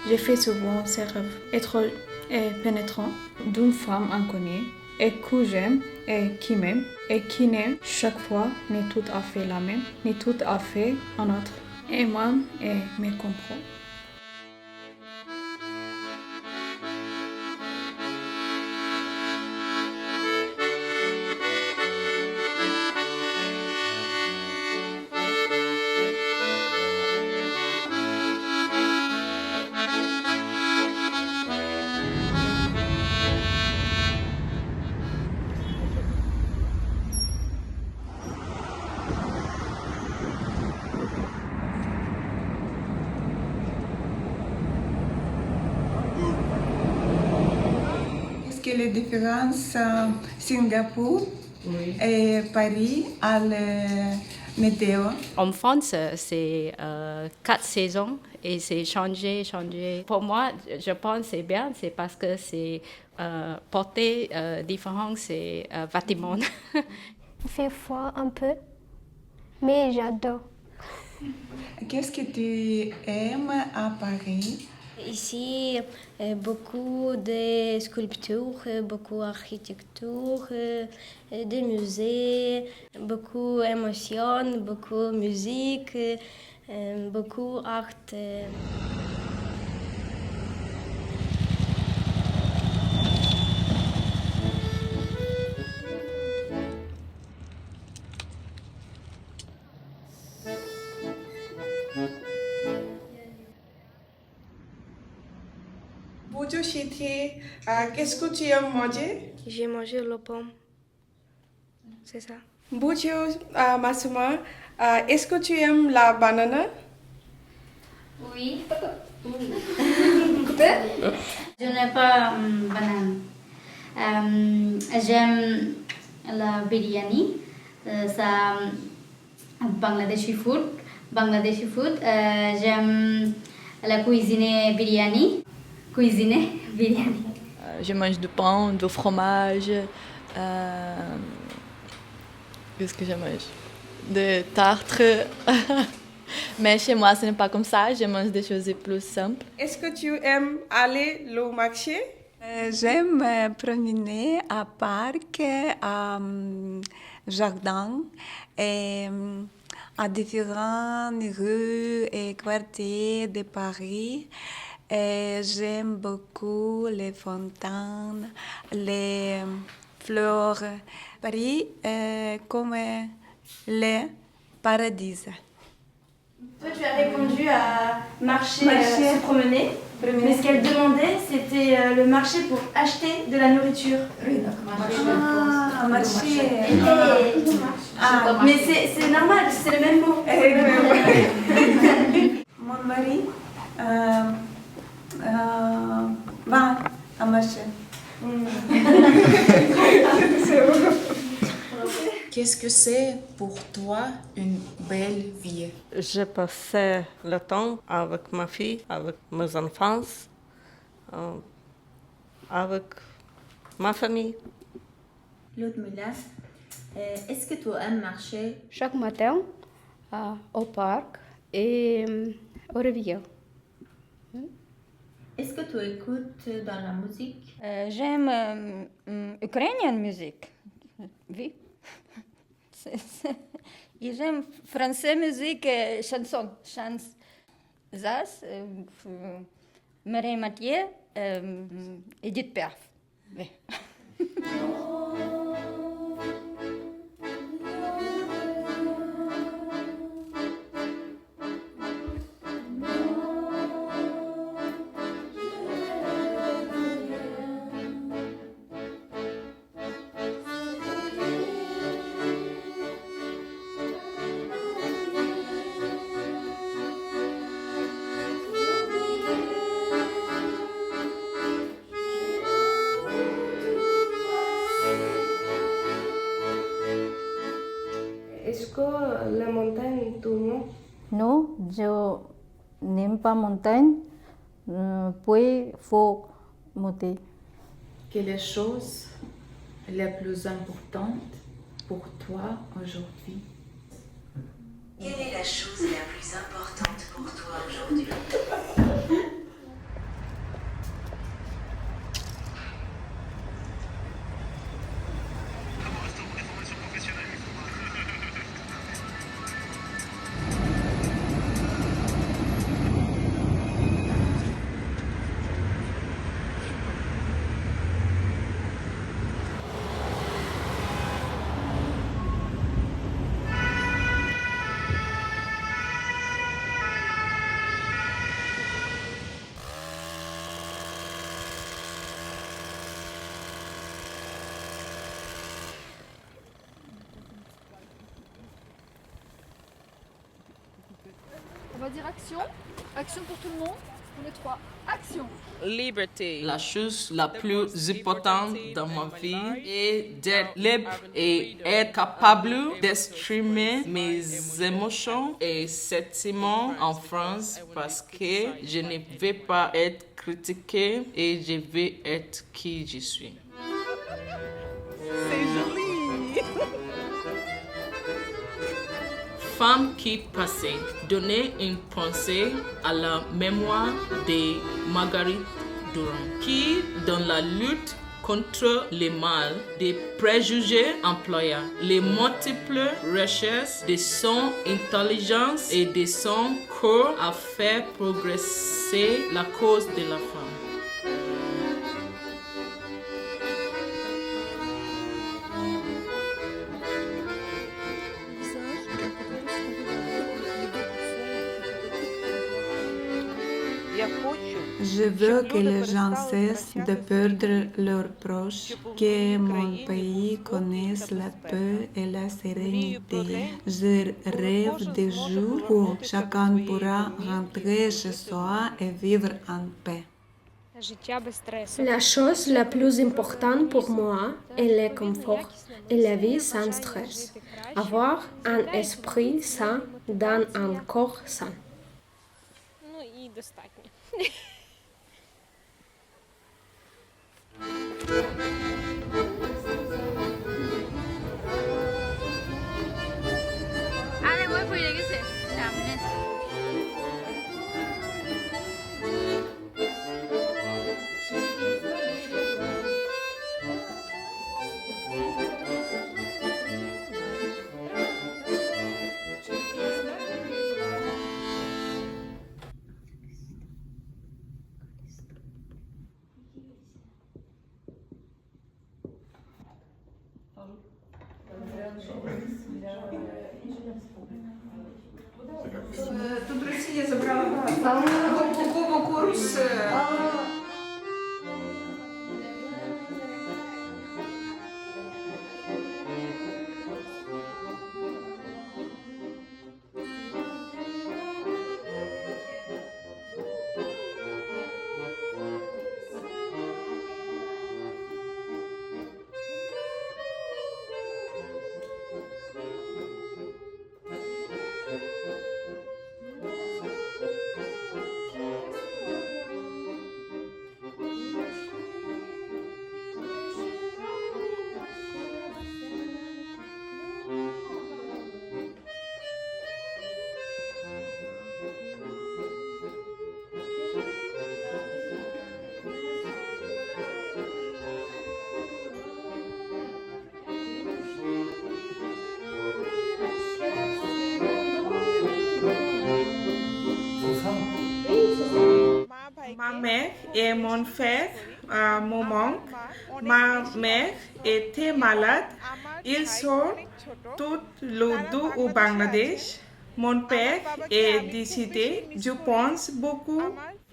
J'ai fait souvent ces rêves étranges et pénétrants d'une femme inconnue et que j'aime et qui m'aime et qui n'est chaque fois n'est tout à fait la même, ni tout à fait un autre, et m'aime et me comprend. Qu'est-ce que les différences Singapour et Paris à la météo? En France, c'est 4 saisons et c'est changé. Pour moi, je pense que c'est bien, c'est parce que c'est portée différente, c'est bâtiment. Il fait froid un peu, mais j'adore. Qu'est-ce que tu aimes à Paris? Ici, beaucoup de sculptures, beaucoup d'architecture, des musées, beaucoup d'émotions, beaucoup de musique, beaucoup d'art. Bonjour Chité, qu'est-ce que tu aimes manger? J'ai mangé le pomme. C'est ça. Bonjour Masuma, est-ce que tu aimes la banane? Oui. Je n'aime pas banane. J'aime la biryani, ça Bangladeshi food. J'aime la cuisine biryani. Je mange du pain, du fromage. Qu'est-ce que je mange? Des tartes. Mais chez moi, ce n'est pas comme ça. Je mange des choses plus simples. Est-ce que tu aimes aller au marché? J'aime promener à parc, à jardin et à différentes rues et quartiers de Paris. Et j'aime beaucoup les fontaines, les fleurs. Paris est comme le paradis. Toi, tu as répondu à marcher, se promener. Mais ce qu'elle demandait, c'était le marché pour acheter de la nourriture. Ah, marché. Mais c'est normal, c'est le même mot. Mon mari va à marcher. Qu'est-ce que c'est pour toi une belle vie? Je passais le temps avec ma fille, avec mes enfants, avec ma famille. Ludmila, est-ce que tu aimes marcher? Chaque matin, au parc et au réveil. Est-ce que tu écoutes dans la musique? J'aime ukrainienne musique. Oui. Et j'aime français musique, chanson. Zaz, Mireille Mathieu, Edith Piaf. Oui. Est-ce que la montagne tourne? Non, je n'aime pas montagne, puis faut monter. Quelle est la chose la plus importante pour toi aujourd'hui? Quelle est la chose la plus importante pour toi aujourd'hui? va dire action. Action pour tout le monde. Pour les trois. Action. Liberté. La chose la plus importante dans ma vie est d'être libre et être capable d'exprimer mes émotions et sentiments en France parce que je ne vais pas être critiqué et je vais être qui je suis. C'est joli. Femme qui passait, donner une pensée à la mémoire de Marguerite Durand, qui, dans la lutte contre le mal des préjugés employa les multiples recherches de son intelligence et de son corps a fait progresser la cause de la femme. Je veux que les gens cessent de perdre leurs proches, que mon pays connaisse la paix et la sérénité. Je rêve des jours où chacun pourra rentrer chez soi et vivre en paix. La chose la plus importante pour moi est le confort et la vie sans stress. Avoir un esprit sain dans un corps sain. Allez, ouais, faut y aller, c'est terminé. Тут Росія забрала курс. Ma mère et mon frère, mon oncle, ma mère était malade. Ils sont tous les deux au Bangladesh. Mon père est décédé. Je pense beaucoup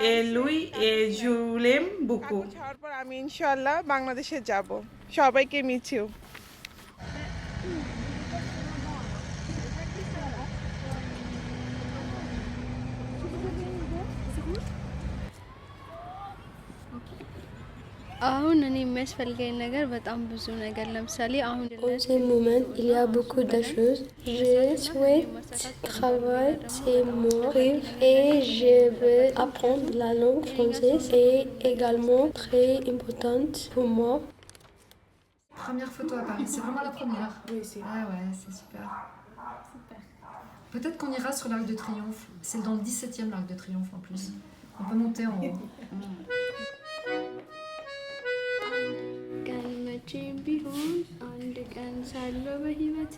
et lui et je l'aime beaucoup. আমি ইনশাআল্লাহ বাংলাদেশে যাব সবাইকে মিছিও አሁን እኔ የሚያስፈልገኝ ነገር በጣም ብዙ ነገር ለምሳሌ አሁን En ce moment, il y a beaucoup de choses. Je souhaite travailler, c'est mon rêve et je veux apprendre la langue française et également très importante pour moi. Première photo à Paris, c'est vraiment la première. Oui, c'est ouais, c'est super. Peut-être qu'on ira sur l'Arc de Triomphe. C'est dans le 17e l'Arc de Triomphe en plus. On peut monter en haut. መቼም ቢሆን አንድ ቀን ሳለው በህይወቴ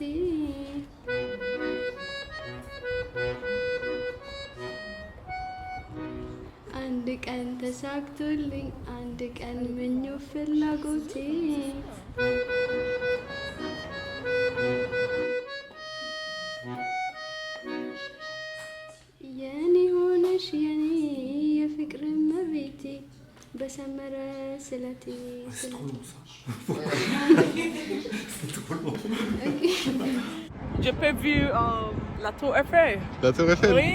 አንድ ቀን ተሳክቶልኝ አንድ ቀን ምኞት ፍላጎቴ የኔ ሆነሽ የኔ የፍቅር መቤቴ በሰመረ ስለቴ C'est trop long ça. C'est trop long. Je peux vivre La Tour Eiffel. La Tour Eiffel. Oui.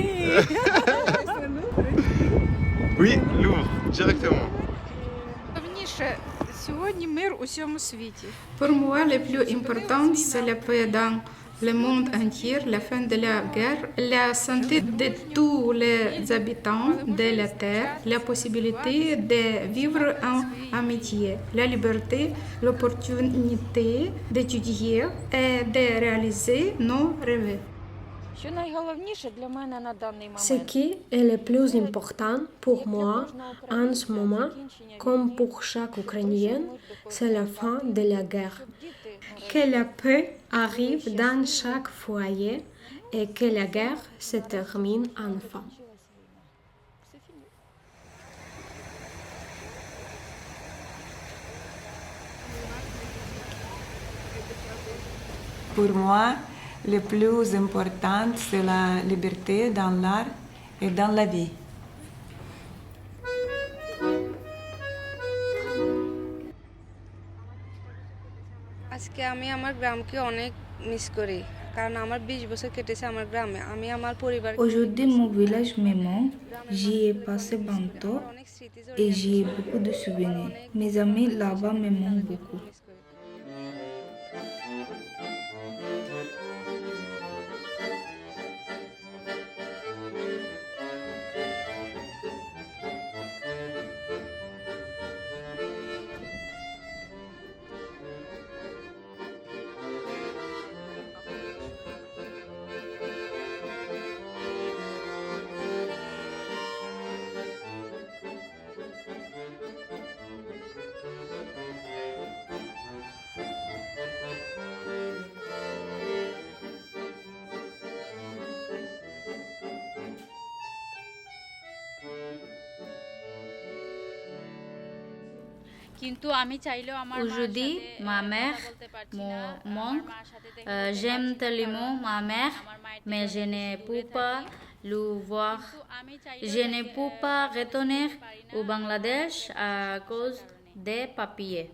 Oui, Louvre, directement. Pour moi, le plus important, c'est la paix dans le monde entier, la fin de la guerre, la santé de tous les habitants de la Terre, la possibilité de vivre en amitié, la liberté, l'opportunité d'étudier et de réaliser nos rêves. Ce qui est le plus important pour moi en ce moment, comme pour chaque Ukrainien, c'est la fin de la guerre. Que la paix arrive dans chaque foyer et que la guerre se termine enfin. Pour moi, le plus important, c'est la liberté dans l'art et dans la vie. আজকে আমি আমার গ্রামকে অনেক মিস করি কারণ আমার 20 বছর কেটেছে আমার গ্রামে আমি আমার পরিবার Aujourd'hui mon village me manque, j'y ai passé 20 ans et j'y ai beaucoup de souvenirs. Mes amis là-bas me manquent beaucoup. Aujourd'hui, ma mère me manque. J'aime tellement ma mère, mais je ne peux pas le voir. Je ne peux pas retourner au Bangladesh à cause des papiers.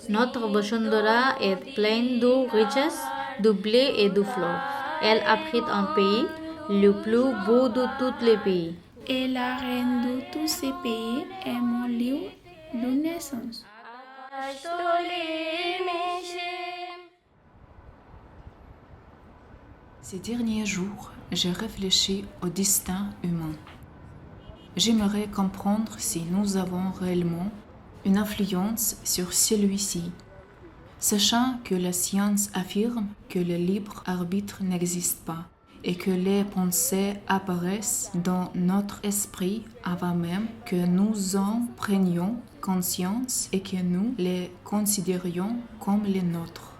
Notre Bashundhara est pleine de richesses, de blé et de fleurs. Elle abrite un pays, le plus beau de tous les pays. Et la reine de tous ces pays est mon lieu de naissance. Ces derniers jours, j'ai réfléchi au destin humain. J'aimerais comprendre si nous avons réellement une influence sur celui-ci, sachant que la science affirme que le libre arbitre n'existe pas et que les pensées apparaissent dans notre esprit avant même que nous en prenions conscience et que nous les considérions comme les nôtres.